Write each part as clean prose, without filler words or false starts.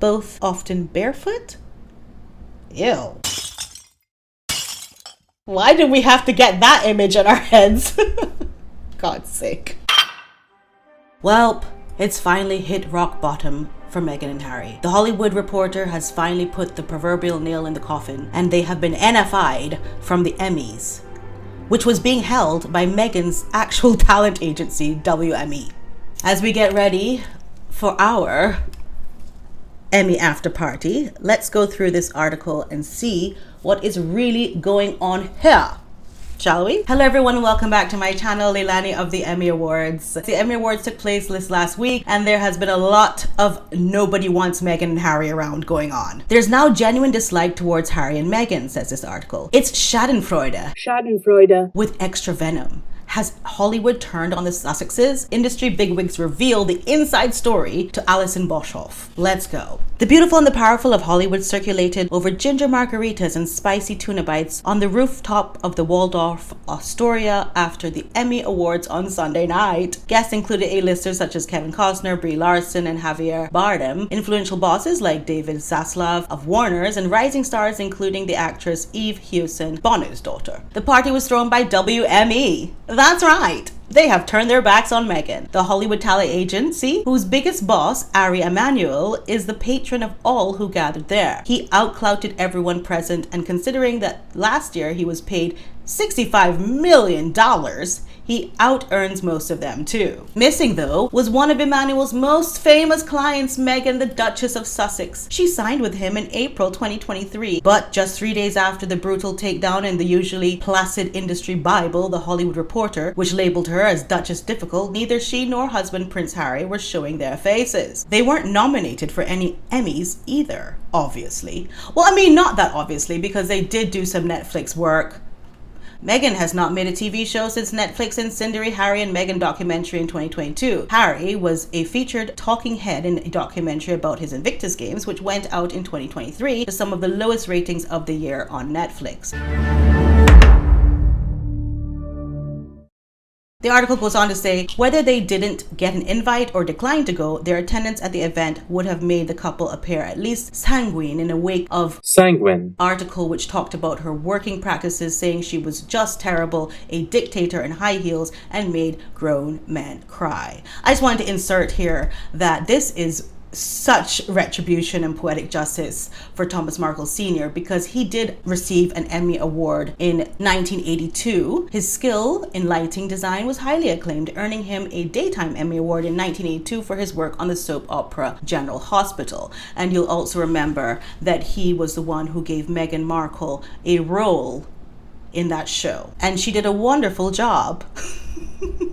both often barefoot. Ew. Why did we have to get that image in our heads? God's sake. Welp, it's finally hit rock bottom for Meghan and Harry. The Hollywood Reporter has finally put the proverbial nail in the coffin, and they have been NFI-ed from the Emmys, which was being held by Meghan's actual talent agency, WME. As we get ready for our Emmy after party, let's go through this article and see what is really going on here. Shall we? Hello everyone and welcome back to my channel, Leilani of the Emmy Awards. The Emmy Awards took place this last week and there has been a lot of nobody wants Meghan and Harry around going on. There's now genuine dislike towards Harry and Meghan, says this article. It's Schadenfreude with extra venom. Has Hollywood turned on the Sussexes? Industry bigwigs reveal the inside story to Alison Boshoff. Let's go. The beautiful and the powerful of Hollywood circulated over ginger margaritas and spicy tuna bites on the rooftop of the Waldorf Astoria after the Emmy Awards on Sunday night. Guests included A-listers such as Kevin Costner, Brie Larson, and Javier Bardem, influential bosses like David Zaslav of Warner's, and rising stars including the actress Eve Hewson, Bono's daughter. The party was thrown by WME. That's right. They have turned their backs on Meghan. The Hollywood talent agency, whose biggest boss, Ari Emanuel, is the patron of all who gathered there. He outclouted everyone present, and considering that last year he was paid $65 million, he out-earns most of them too. Missing though was one of Emanuel's most famous clients, Meghan, the Duchess of Sussex. She signed with him in April 2023, but just 3 days after the brutal takedown in the usually placid industry Bible, The Hollywood Reporter, which labeled her as Duchess Difficult, neither she nor husband Prince Harry were showing their faces. They weren't nominated for any Emmys either, obviously. Well, I mean, not that obviously, because they did do some Netflix work. Meghan has not made a TV show since Netflix's Incendiary Harry and Meghan documentary in 2022. Harry was a featured talking head in a documentary about his Invictus Games, which went out in 2023 to some of the lowest ratings of the year on Netflix. The article goes on to say, whether they didn't get an invite or declined to go, their attendance at the event would have made the couple appear at least sanguine in a wake of sanguine article which talked about her working practices, saying she was just terrible, a dictator in high heels, and made grown men cry. I just wanted to insert here that this is such retribution and poetic justice for Thomas Markle Sr. because he did receive an Emmy Award in 1982. His skill in lighting design was highly acclaimed, earning him a Daytime Emmy Award in 1982 for his work on the soap opera General Hospital. And you'll also remember that he was the one who gave Meghan Markle a role in that show. And she did a wonderful job.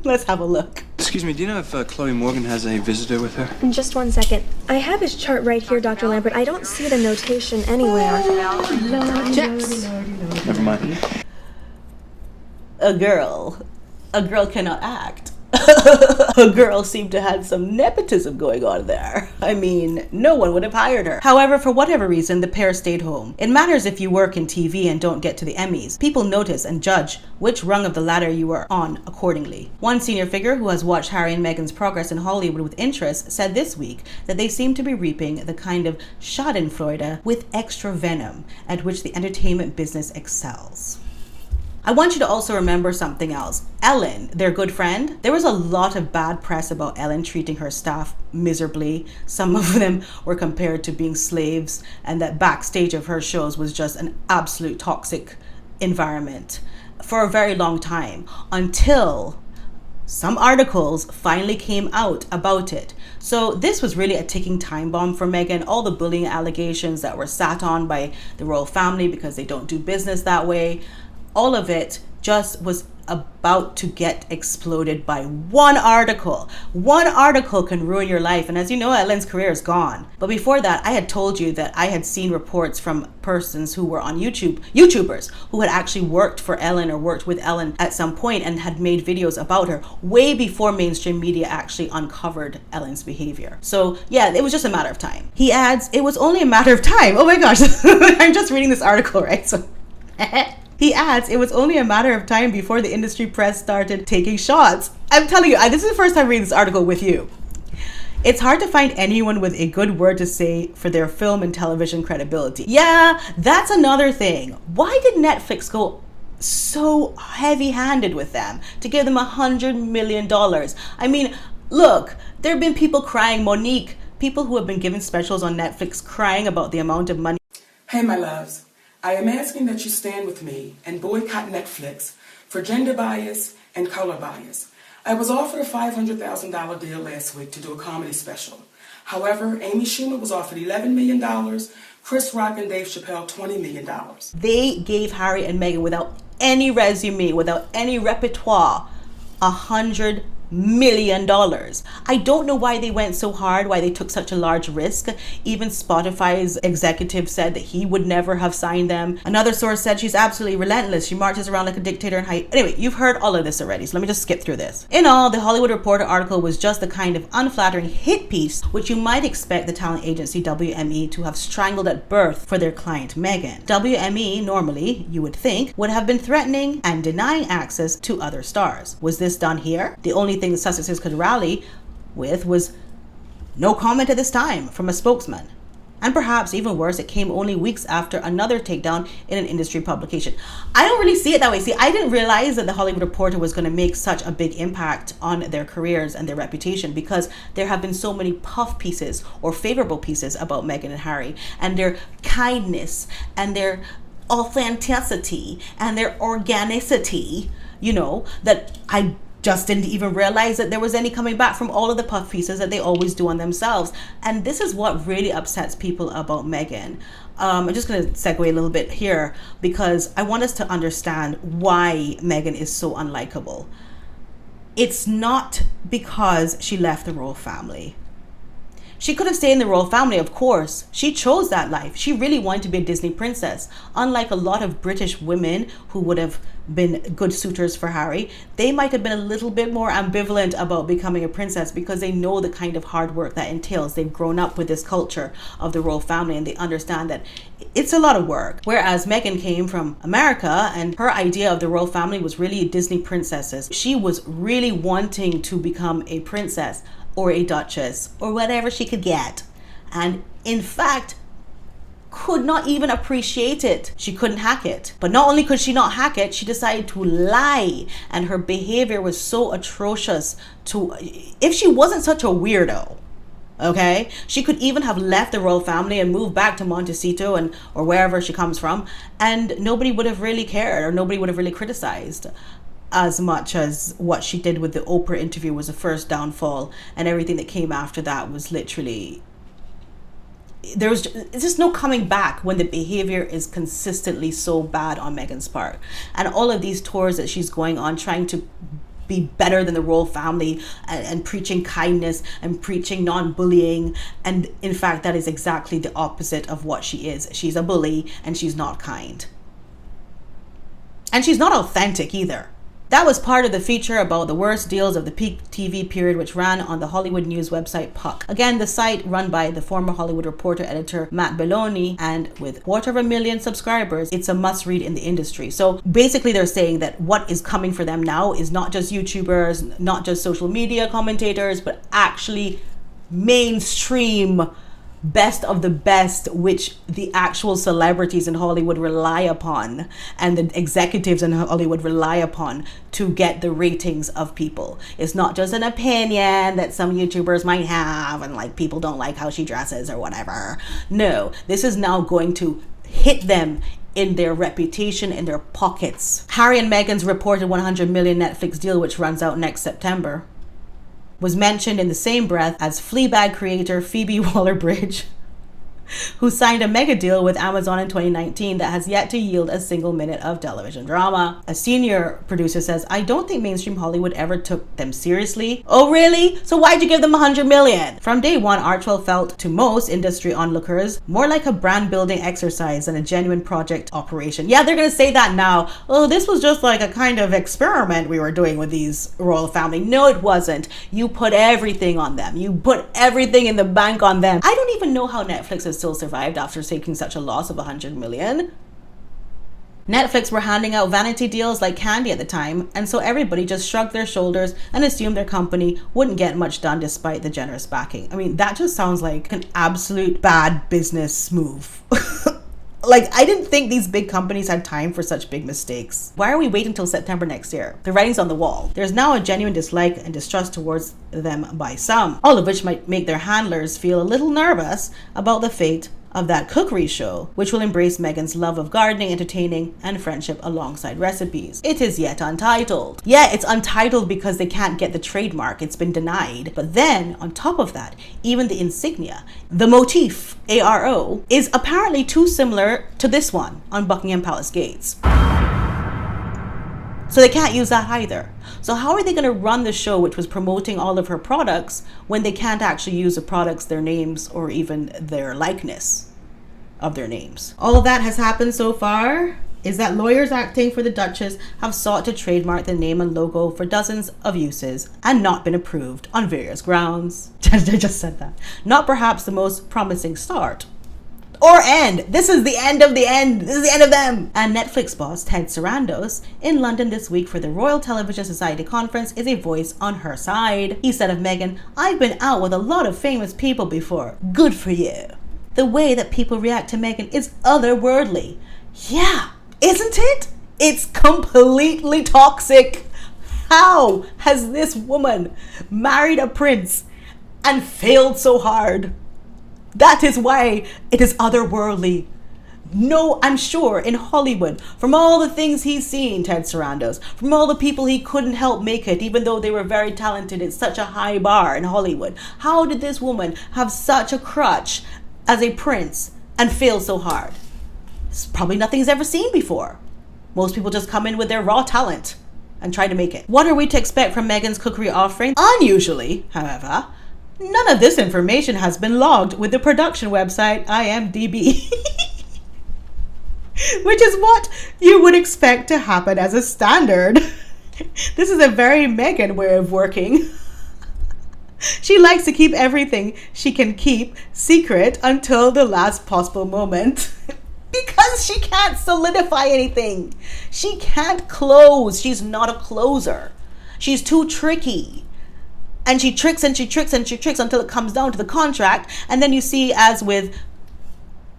Let's have a look. Excuse me, do you know if Chloe Morgan has a visitor with her? In just 1 second. I have his chart right here, Dr. Lambert. I don't see the notation anywhere. Checks. Never mind. A girl cannot act. A girl seemed to have some nepotism going on there. I mean, no one would have hired her. However, for whatever reason, the pair stayed home. It matters if you work in TV and don't get to the Emmys. People notice and judge which rung of the ladder you are on accordingly. One senior figure who has watched Harry and Meghan's progress in Hollywood with interest said this week that they seem to be reaping the kind of Schadenfreude with extra venom at which the entertainment business excels. I want you to also remember something else. Ellen, their good friend, there was a lot of bad press about Ellen treating her staff miserably. Some of them were compared to being slaves, and that backstage of her shows was just an absolute toxic environment for a very long time, until some articles finally came out about it. So this was really a ticking time bomb for Meghan. All the bullying allegations that were sat on by the royal family because they don't do business that way, all of it just was about to get exploded by one article. One article can ruin your life. And as you know, Ellen's career is gone. But before that, I had told you that I had seen reports from persons who were on YouTubers who had actually worked for Ellen or worked with Ellen at some point and had made videos about her way before mainstream media actually uncovered Ellen's behavior. So yeah, it was just a matter of time. He adds, it was only a matter of time. Oh my gosh, I'm just reading this article, right? So he adds, it was only a matter of time before the industry press started taking shots. I'm telling you, this is the first time reading this article with you. It's hard to find anyone with a good word to say for their film and television credibility. Yeah, that's another thing. Why did Netflix go so heavy-handed with them to give them $100 million? I mean, look, there have been people crying, Monique, people who have been given specials on Netflix crying about the amount of money. Hey, my loves, I am asking that you stand with me and boycott Netflix for gender bias and color bias. I was offered a $500,000 deal last week to do a comedy special. However, Amy Schumer was offered $11 million, Chris Rock and Dave Chappelle $20 million. They gave Harry and Meghan, without any resume, without any repertoire, $100 million. I don't know why they went so hard, why they took such a large risk. Even Spotify's executive said that he would never have signed them. Another source said she's absolutely relentless. She marches around like a dictator in height. Anyway, you've heard all of this already, so let me just skip through this. In all, the Hollywood Reporter article was just the kind of unflattering hit piece which you might expect the talent agency WME to have strangled at birth for their client Meghan. WME, normally, you would think, would have been threatening and denying access to other stars. Was this done here? The only thing the Sussexes could rally with was no comment at this time from a spokesman. And perhaps even worse, it came only weeks after another takedown in an industry publication. I don't really see it that way. See, I didn't realize that the Hollywood Reporter was going to make such a big impact on their careers and their reputation, because there have been so many puff pieces or favorable pieces about Meghan and Harry and their kindness and their authenticity and their organicity, you know, that I just didn't even realize that there was any coming back from all of the puff pieces that they always do on themselves. And this is what really upsets people about Meghan. I'm just going to segue a little bit here because I want us to understand why Meghan is so unlikable. It's not because she left the royal family. She could have stayed in the royal family, of course. She chose that life. She really wanted to be a Disney princess. Unlike a lot of British women who would have been good suitors for Harry, they might have been a little bit more ambivalent about becoming a princess because they know the kind of hard work that entails. They've grown up with this culture of the royal family and they understand that it's a lot of work. Whereas Meghan came from America and her idea of the royal family was really Disney princesses. She was really wanting to become a princess or a duchess or whatever she could get, and in fact could not even appreciate it. She couldn't hack it. But not only could she not hack it, she decided to lie, and her behavior was so atrocious. If she wasn't such a weirdo, okay, she could even have left the royal family and moved back to Montecito or wherever she comes from, and nobody would have really cared, or nobody would have really criticized as much as what she did with the Oprah interview was the first downfall, and everything that came after that was literally, there's just no coming back when the behavior is consistently so bad on Meghan's part. And all of these tours that she's going on trying to be better than the royal family and preaching kindness and preaching non-bullying, and in fact that is exactly the opposite of what she is. She's a bully and she's not kind, and she's not authentic either. That was part of the feature about the worst deals of the peak TV period, which ran on the Hollywood news website Puck. Again, the site run by the former Hollywood Reporter editor Matt Belloni, and with 250,000 subscribers, it's a must-read in the industry. So basically they're saying that what is coming for them now is not just YouTubers, not just social media commentators, but actually mainstream best of the best, which the actual celebrities in Hollywood rely upon and the executives in Hollywood rely upon to get the ratings of people. It's not just an opinion that some YouTubers might have and like people don't like how she dresses or whatever. No, this is now going to hit them in their reputation, in their pockets. Harry and Meghan's reported $100 million Netflix deal, which runs out next September, was mentioned in the same breath as Fleabag creator Phoebe Waller-Bridge, who signed a mega deal with Amazon in 2019 that has yet to yield a single minute of television drama. A senior producer says, "I don't think mainstream Hollywood ever took them seriously." Oh really? So why'd you give them $100 million? From day one, Archwell felt to most industry onlookers more like a brand building exercise than a genuine project operation. Yeah, they're gonna say that now. Oh, this was just like a kind of experiment we were doing with these royal family. No, it wasn't. You put everything on them. You put everything in the bank on them. I don't even know how Netflix has still survived after taking such a loss of $100 million. Netflix were handing out vanity deals like candy at the time, and so everybody just shrugged their shoulders and assumed their company wouldn't get much done despite the generous backing. I mean, that just sounds like an absolute bad business move. Like, I didn't think these big companies had time for such big mistakes. Why are we waiting until September next year? The writing's on the wall. There's now a genuine dislike and distrust towards them by some, all of which might make their handlers feel a little nervous about the fate of that cookery show, which will embrace Meghan's love of gardening, entertaining, and friendship alongside recipes. It is yet untitled. Yeah, it's untitled because they can't get the trademark. It's been denied. But then, on top of that, even the insignia, the motif, ARO, is apparently too similar to this one on Buckingham Palace gates. So they can't use that either. So how are they going to run the show, which was promoting all of her products, when they can't actually use the products, their names, or even their likeness of their names? All of that has happened so far is that lawyers acting for the Duchess have sought to trademark the name and logo for dozens of uses and not been approved on various grounds. I just said that. Not perhaps the most promising start. Or end. This is the end of the end. This is the end of them. And Netflix boss Ted Sarandos in London this week for the Royal Television Society conference is a voice on her side. He said of Meghan, "I've been out with a lot of famous people before. Good for you. The way that people react to Meghan is otherworldly." Yeah, isn't it? It's completely toxic. How has this woman married a prince and failed so hard? That is why it is otherworldly. No, I'm sure in Hollywood, from all the things he's seen, Ted Sarandos, from all the people he couldn't help make it, even though they were very talented, it's such a high bar in Hollywood. How did this woman have such a crutch as a prince and fail so hard? It's probably nothing he's ever seen before. Most people just come in with their raw talent and try to make it. What are we to expect from Meghan's cookery offering? Unusually, however, none of this information has been logged with the production website IMDb, which is what you would expect to happen as a standard. This is a very Meghan way of working. She likes to keep everything she can keep secret until the last possible moment. Because she can't solidify anything. She can't close. She's not a closer. She's too tricky. And she tricks and she tricks and she tricks until it comes down to the contract. And then you see, as with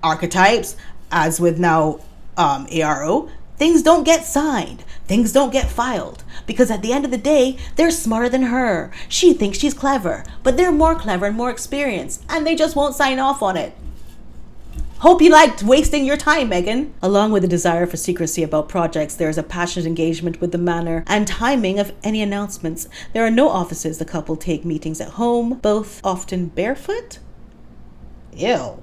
archetypes, as with now ARO, things don't get signed. Things don't get filed. Because at the end of the day, they're smarter than her. She thinks she's clever, but they're more clever and more experienced. And they just won't sign off on it. Hope you liked wasting your time, Meghan. Along with the desire for secrecy about projects, there is a passionate engagement with the manner and timing of any announcements. There are no offices. The couple take meetings at home, both often barefoot. Ew.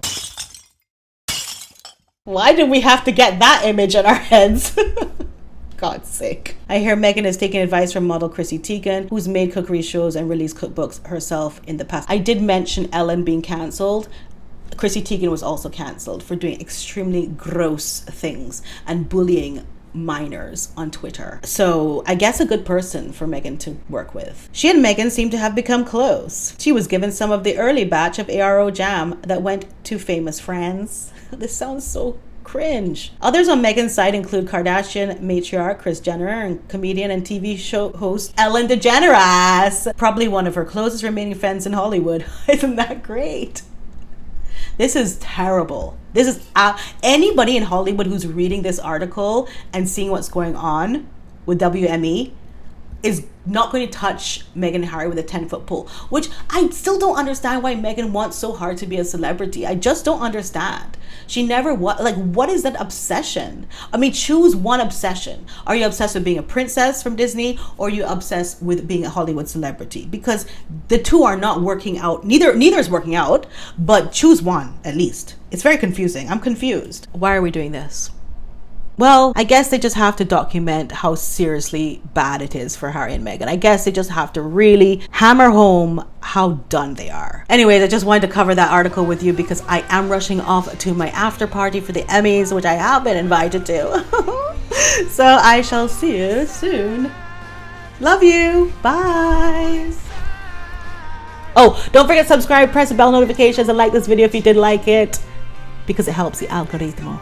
Why did we have to get that image in our heads? God's sake. I hear Meghan is taking advice from model Chrissy Teigen, who's made cookery shows and released cookbooks herself in the past. I did mention Ellen being cancelled. Chrissy Teigen was also cancelled for doing extremely gross things and bullying minors on Twitter. So I guess a good person for Meghan to work with. She and Meghan seem to have become close. She was given some of the early batch of ARO jam that went to famous friends. This sounds so cringe. Others on Meghan's side include Kardashian matriarch Kris Jenner and comedian and TV show host Ellen DeGeneres, probably one of her closest remaining friends in Hollywood. Isn't that great? This is terrible. This is anybody in Hollywood who's reading this article and seeing what's going on with WME is not going to touch Meghan and Harry with a 10-foot pole, which I still don't understand why Meghan wants so hard to be a celebrity. I just don't understand. She never what is that obsession? I mean, choose one obsession. Are you obsessed with being a princess from Disney, or are you obsessed with being a Hollywood celebrity? Because the two are not working out. Neither is working out, but choose one at least. It's very confusing. I'm confused. Why are we doing this? Well, I guess they just have to document how seriously bad it is for Harry and Meghan. I guess they just have to really hammer home how done they are. Anyways, I just wanted to cover that article with you because I am rushing off to my after party for the Emmys, which I have been invited to. So I shall see you soon. Love you. Bye. Oh, don't forget to subscribe, press the bell notifications, and like this video if you did like it, because it helps the algorithm.